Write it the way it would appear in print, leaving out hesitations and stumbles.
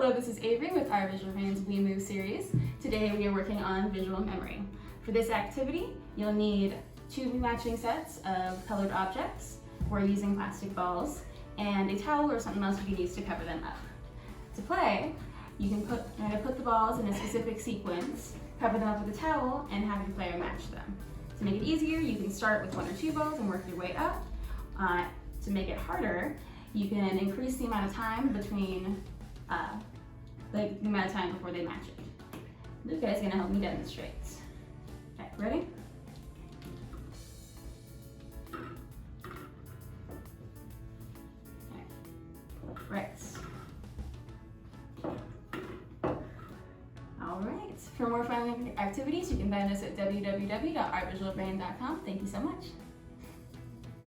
Hello, this is Avery with our Visual Brains We Move series. Today we are working on visual memory. For this activity, you'll need 2 matching sets of colored objects. We're using plastic balls and a towel or something else you can use to cover them up. To play, you can put the balls in a specific sequence, cover them up with a towel, and have your player match them. To make it easier, you can start with 1 or 2 balls and work your way up. To make it harder, you can increase the amount of time between the amount of time before they match it. Luca is going to help me demonstrate. Okay, ready? Okay. Right. All right. For more fun activities, you can find us at www.artvisualbrain.com. Thank you so much.